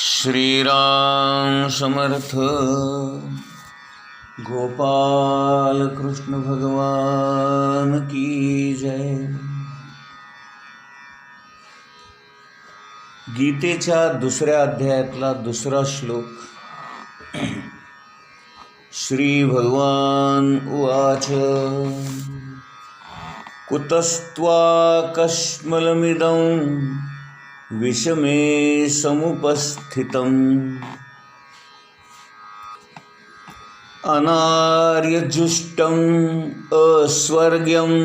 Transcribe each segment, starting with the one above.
श्रीराम समर्थ. गोपाल कृष्ण भगवान की जय. गीतेच्या दुसऱ्या अध्यायातला दुसरा श्लोक. श्री भगवान उवाच. कुतस्त्वाकश्मलमिदं विषमे समुपस्थितम् अनार्यजुष्टम् अस्वर्ग्यम्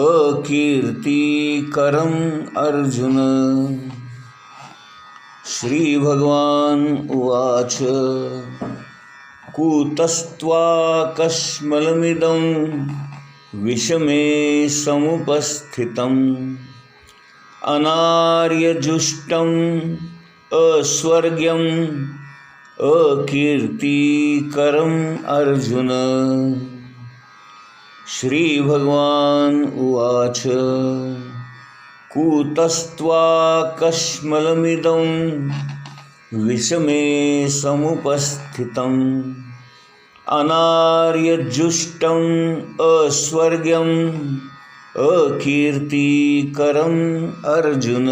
अकीर्तिकरम् अर्जुन. श्री भगवान उवाच. कुतस्त्वाकश्मलमिदं विषमे समुपस्थितम् अनार्यजुष्टम् अस्वर्ग्यम् अकीर्तिकरम् अर्जुन. श्री भगवान उवाच. कुतस्त्वाकश्मलमिदं विषमे समुपस्थितम् अनार्यजुष्टम् अस्वर्ग्यम् अकीर्तिकरम् अर्जुन.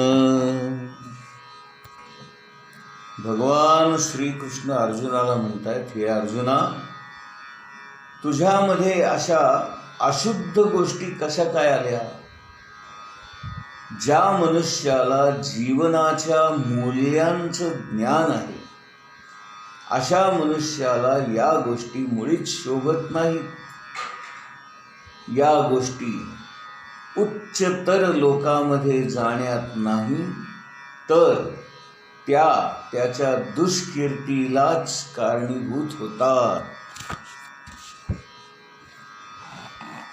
भगवान श्रीकृष्ण अर्जुनाला म्हणतायत, हे अर्जुना, तुझ्यामध्ये अशा अशुद्ध गोष्टी कशा काय आल्या? ज्या मनुष्याला जीवनाच्या मूल्यांचं ज्ञान आहे अशा मनुष्याला या गोष्टी मुळीच शोभत नाहीत. या गोष्टी उच्चतर लोकांमध्ये जाण्यात नाही तर त्याच्या दुष्कीर्तीलाच कारणीभूत होतात.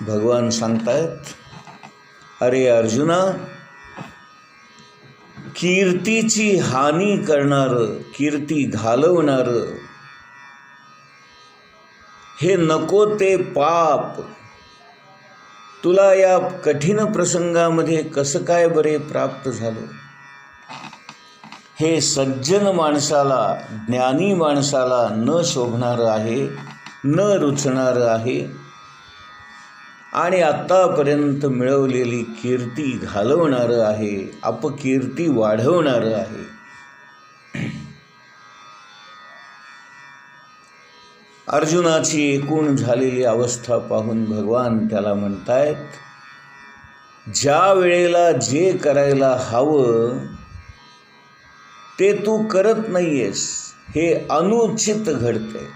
भगवान सांगतायत, अरे अर्जुना, कीर्तीची हानी करणारं, कीर्ती घालवणारं हे नको ते पाप तुला या कठीण प्रसंगामध्ये कसं काय बरे प्राप्त झालं? हे सज्जन माणसाला, ज्ञानी माणसाला न शोभणारं आहे, न रुचणारं आहे आणि आत्तापर्यंत मिळवलेली कीर्ती घालवणारं आहे, अपकीर्ती वाढवणारं आहे. अर्जुनाची एकूण झालेली अवस्था पाहून भगवान त्याला म्हणतायत, ज्या वेळेला जे करायला हवं ते तू करत नाहीयेस, हे अनुचित घडतंय.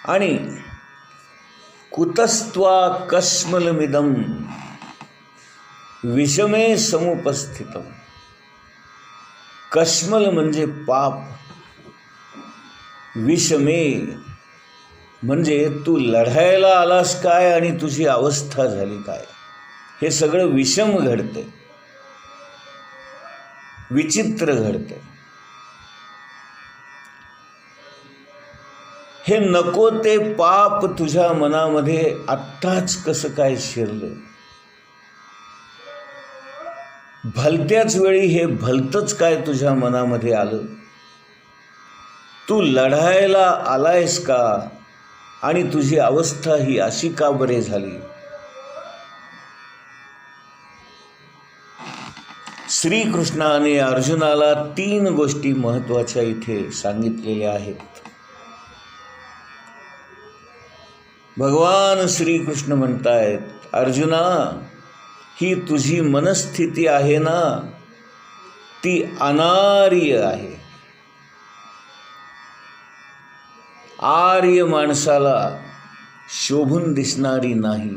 आणि कुतस्त्वाकश्मलमिदं विषमे समुपस्थितम्. कश्मल म्हणजे पाप, विषमे म्हणजे तू लढायला आलास काय आणि तुझी अवस्था झाली काय, हे सगळं विषम घडतंय, विचित्र घडतंय. हे नको ते पाप तुझ्या मनामध्ये आत्ताच कसं काय शिरलं? भलत्याच वेळी हे भलतंच काय तुझ्या मनामध्ये आलं? तू लढायला आलायस का आणि तुझी अवस्था ही अशी का बरे झाली? श्रीकृष्णाने अर्जुनाला 3 गोष्टी महत्त्वाच्या इथे सांगितलेल्या आहेत. भगवान श्रीकृष्ण म्हणतायत, अर्जुना, ही तुझी मनस्थिती आहे ना, ती अनार्य आहे. आर्य माणसाला शोभून दिसणारी नाही,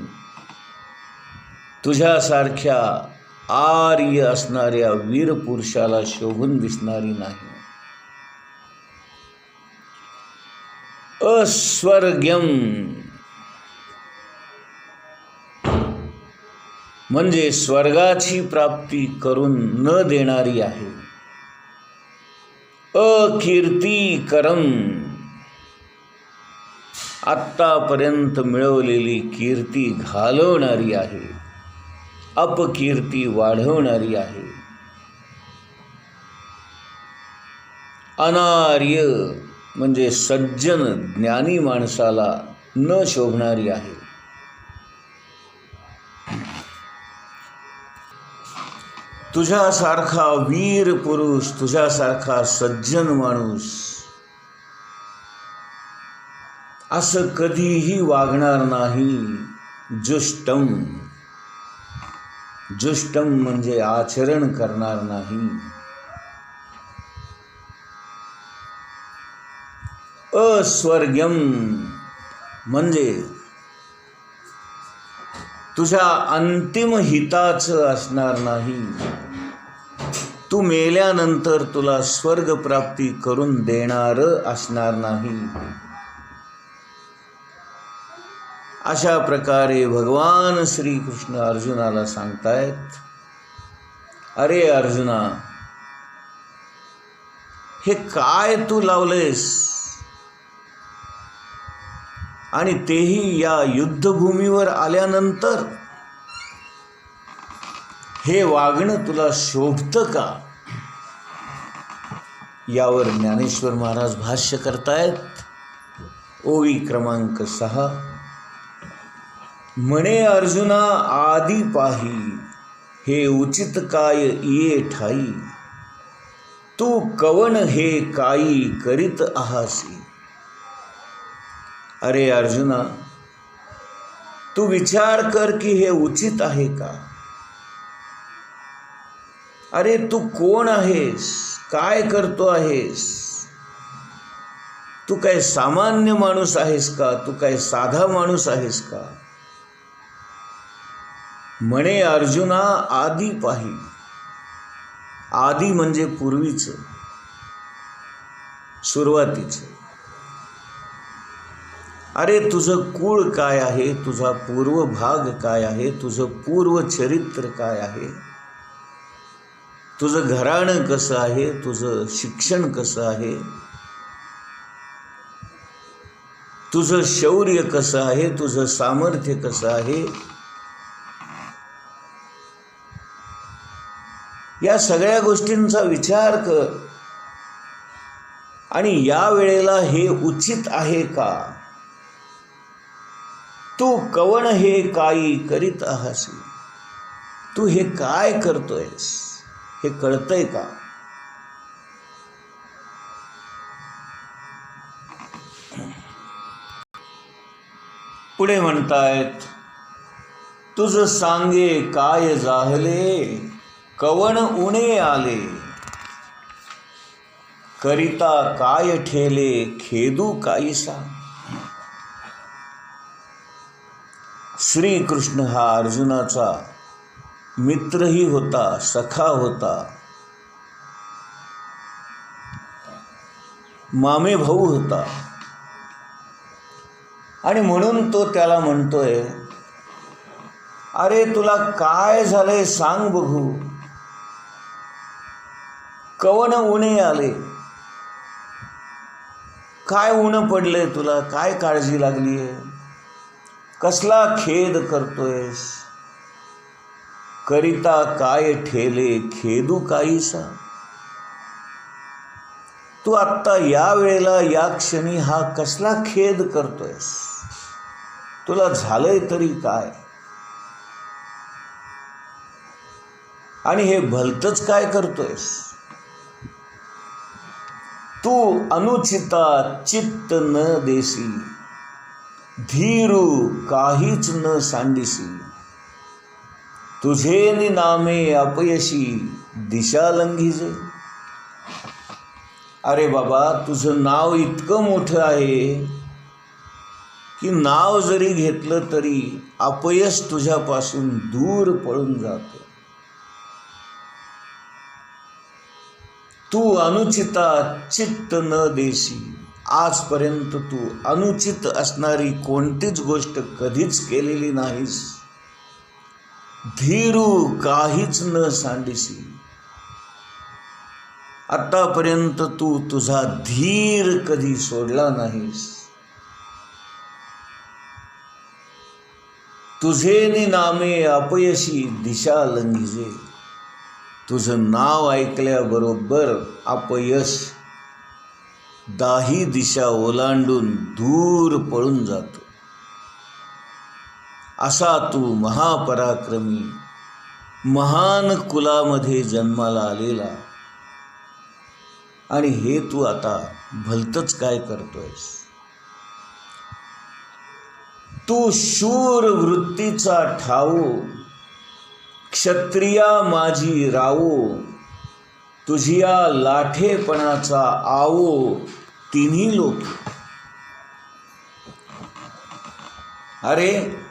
तुझ्यासारख्या आर्य असणाऱ्या वीर पुरुषाला शोभून दिसणारी नाही. अस्वर्ग्यम म्हणजे स्वर्गाची प्राप्ती करून न देणारी आहे. अकीर्तिकरम आत्तापर्यंत मिळवलेली कीर्ती घालवणारी आहे, अपकीर्ती वाढवणारी आहे. अनार्य म्हणजे सज्जन ज्ञानी माणसाला न शोभणारी आहे. तुझ्यासारखा वीर पुरुष, तुझ्यासारखा सज्जन माणूस असं कधीही वागणार नाही. जुष्टम, जुष्टम म्हणजे आचरण करणार नाही. अस्वर्ग्यम म्हणजे तुझ्या अंतिम हिताचं असणार नाही. तू मेल्यानंतर तुला स्वर्गप्राप्ती करून देणारं असणार नाही. अशा प्रकारे भगवान श्रीकृष्ण अर्जुनाला सांगतायत, अरे अर्जुना, हे काय तू लावलेस, आणि तेही या युद्धभूमीवर आल्यानंतर हे वागणं तुला शोभतं का? यावर ज्ञानेश्वर महाराज भाष्य करतायत. ओवी क्रमांक 6. म्हणे अर्जुना आदी पाही, हे उचित काय ये ठाई, तू कवन हे काई करीत आहासी. अरे अर्जुना, तू विचार कर की हे उचित आहे का? अरे तू कोण आहेस, काय करतो आहेस? तू काय सामान्य माणूस आहेस का? तू काय साधा माणूस आहेस का? म्हणे अर्जुना आदी पाही. आदी म्हणजे पूर्वीचं, सुरुवातीचं. अरे तुझं कुळ काय आहे, तुझा पूर्व भाग काय आहे, तुझं पूर्व चरित्र काय आहे, तुझं घराणं कसं आहे, तुझं शिक्षण कसं आहे, तुझं शौर्य कसं आहे, तुझं सामर्थ्य कसं आहे, या सगळ्या गोष्टींचा विचार कर. आणि या वेळेला हे उचित आहे का? तू कवन हे काही करीत आहासी, तू हे काय करतोयस, हे कळतंय का? पुढे म्हणतायत, तुझ सांगे काय जाहले, कवन उणे आले, करिता काय ठेले, खेदू काईसा. श्रीकृष्ण हा अर्जुनाचा मित्रही होता, सखा होता, मामे भाऊ होता. आणि म्हणून तो त्याला म्हणतोय, अरे तुला काय झालंय सांग बघू, कवन उणे आले, काय ऊन पडलंय तुला, काय काळजी लागली आहे, कसला खेद करतोयस, करिता काय ठेले, खेदू काहीसा. तू आत्ता या वेळेला या क्षणी हा कसला खेद करतोयस, तुला झालंय तरी काय, आणि हे भलतंच काय करतोयस. तू अनुचिता चित्त न देसी, धीरू काहीच न सांडिसी, तुझे नामे अपयशी दिशा लंघिजे. अरे बाबा, तुझं नाव इतकं मोठं आहे की नाव जरी घेतलं तरी अपयश तुझ्यापासून दूर पळून जातं. तू अनुचिता चित्त न देसी, आजपर्यंत तू अनुचित असणारी कोणतीच गोष्ट कधीच केलेली नाहीस. धीरू काहीच न सांडिसी, आतापर्यंत तू तुझा धीर कधी सोडला नाहीस. तुझे नामे अपयशी दिशा लंघिजे, तुझं नाव ऐकल्याबरोबर अपयश दाही दिशा ओलांडून दूर पळून जातो. असा तू महापराक्रमी महान कुलामध्ये जन्माला आलेला, आणि हे तू आता भलतंच काय करतोयस? तू शूर वृत्तीचा ठावो, क्षत्रिया माझी रावो, तुझिया लाठेपणाचा आवो तिन्ही लोक. अरे,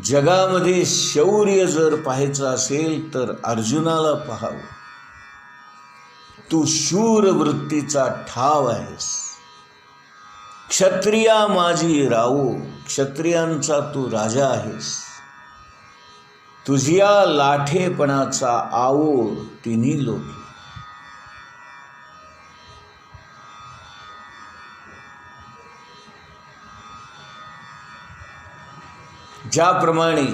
जगामध्ये शौर्य जर पाहायचं असेल तर अर्जुनाला पाहावं. तू शूर वृत्तीचा ठाव आहेस. क्षत्रिया माझी रावो, क्षत्रियांचा तू राजा आहेस. तुझिया लाठेपणाचा आवो तिन्ही लोक. ज्याप्रमाणे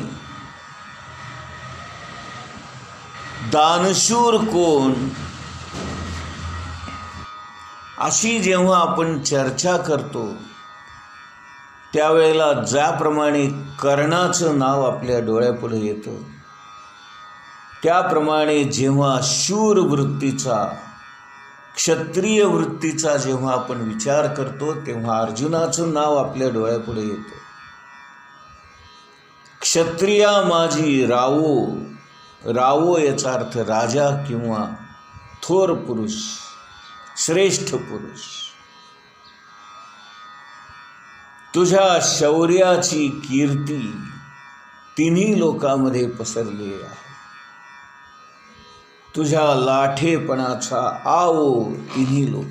दानशूर कोण अशी जेव्हा आपण चर्चा करतो त्यावेळेला ज्याप्रमाणे कर्णाचं नाव आपल्या डोळ्यापुढे येतं, त्याप्रमाणे जेव्हा शूर वृत्तीचा, क्षत्रिय वृत्तीचा जेव्हा आपण विचार करतो तेव्हा अर्जुनाचं नाव आपल्या डोळ्यापुढे येतं. क्षत्रिया माझी रावो, रावो याचा अर्थ राजा किंवा थोर पुरुष, श्रेष्ठ पुरुष. तुझ्या शौर्याची कीर्ती तिन्ही लोकांमध्ये पसरली आहे. तुझ्या लाठेपणाचा आवो तिन्ही लोक.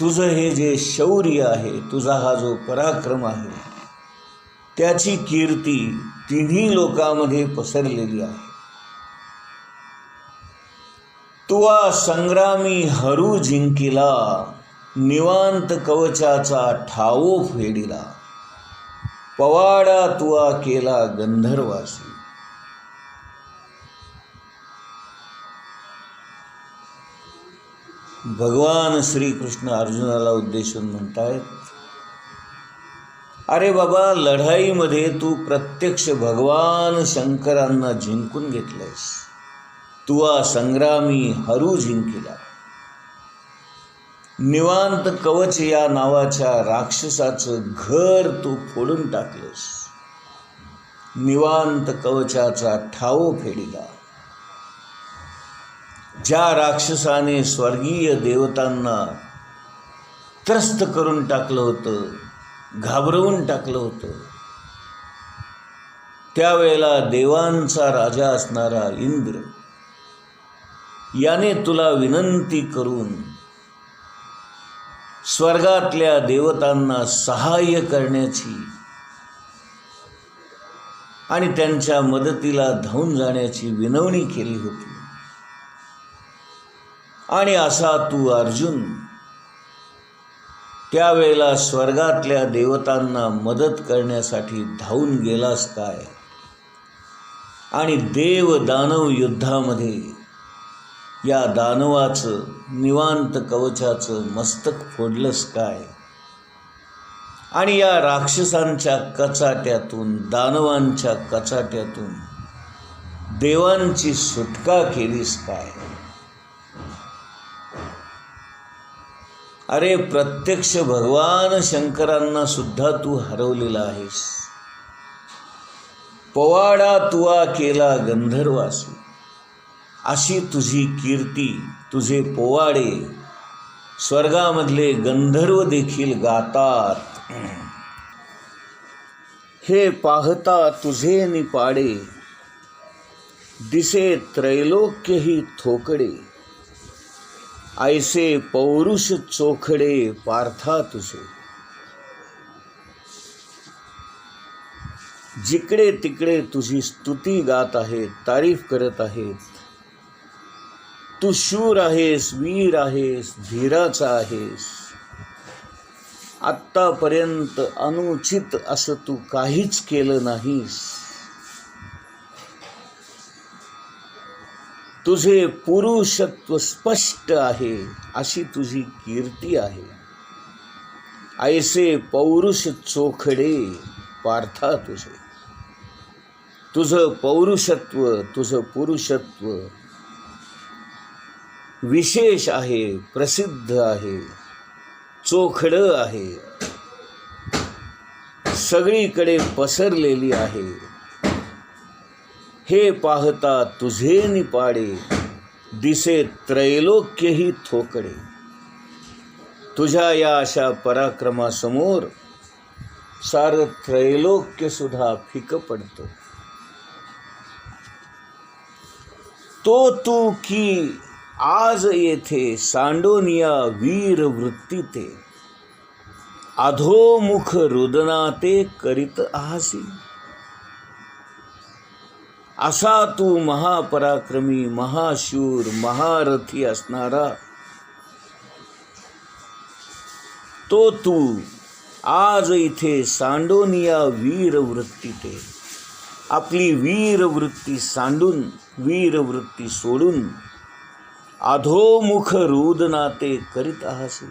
तुझं हे जे शौर्य आहे, तुझा हा जो पराक्रम आहे, त्याची कीर्ती तिन्ही लोकांमध्ये पसरलेली आहे. तुवा संग्रामी हरू जिंकिला, निवांत कवचाचा ठावो फेडिला, पवाडा तुवा केला गंधर्वासी. भगवान श्रीकृष्ण अर्जुनाला उद्देशून म्हणतायत, अरे बाबा, लढाईमध्ये तू प्रत्यक्ष भगवान शंकरांना जिंकून घेतलंयस. तुवा संग्रामी हरू जिंकिला. निवांत कवच या नावाच्या राक्षसाचं घर तू फोडून टाकलंस. निवांत कवचाचा ठावो फेडिला. ज्या राक्षसाने स्वर्गीय देवतांना त्रस्त करून टाकलं होतं, घाबरवून टाकलं होतं, त्यावेळेला देवांचा राजा असणारा इंद्र याने तुला विनंती करून स्वर्गातल्या देवतांना सहाय्य करण्याची आणि त्यांच्या मदतीला धावून जाण्याची विनवणी केली होती. आणि असा तू अर्जुन त्यावेळेला स्वर्गातल्या देवतांना मदत करण्यासाठी धावून गेलास काय? आणि देव दानव युद्धामध्ये या दानवाचं, निवांत कवचाचं मस्तक फोडलंस काय? आणि या राक्षसांच्या कचाट्यातून, दानवांच्या कचाट्यातून देवांची सुटका केलीस काय? अरे, प्रत्यक्ष भगवान शंकरांना सुद्धा तू हरवलेला आहेस. पवाडा तुवा केला गंधर्वासी. अशी तुझी कीर्ती, तुझे पोवाडे स्वर्गामधले गंधर्व देखील गातात. हे पाहता तुझे निपाडे, दिसे त्रैलोक्यही थोकडे. ऐसे पौरुष चोखडे पार्था तुझे. जिकडे तिकडे तुझी स्तुती गात आहेत, तारीफ करत आहेत. तू शूर आहेस, वीर आहेस, धीराचा आहेस. आत्तापर्यंत अनुचित असं तू काहीच केलं नाहीस. तुझे पुरुषत्व स्पष्ट आहे, अशी तुझी कीर्ती आहे. ऐसे पौरुष चोखडे पार्था तुझे. तुझं पौरुषत्व, तुझं पुरुषत्व विशेष आहे, प्रसिद्ध आहे, चोखडं आहे, सगळीकडे पसरलेली आहे. हे पाहता तुझे निपाडे, दिसे त्रैलोक्यही थोकडे. तुझ्या या अशा पराक्रमासमोर सारं त्रैलोक्य सुद्धा फिकं पडतं. तो तू की आज येथे सांडोनिया वीर वृत्ती ते. अधोमुख रुदना ते करीत आहासी. असा तू महापराक्रमी, महाशूर, महारथी असणारा तो तू आज इथे सांडोनिया वीरवृत्ती ते. आपली वीरवृत्ती सांडून, वीरवृत्ती सोडून अधोमुख रुदना ते करीत आहासी.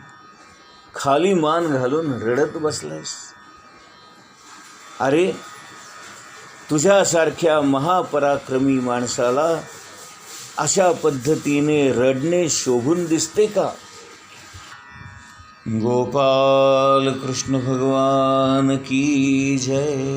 खाली मान घालून रडत बसलायस. अरे, तुझ्यासारख्या महापराक्रमी माणसाला अशा पद्धतीने रडणे शोभून दिसते का? गोपाल कृष्ण भगवान की जय.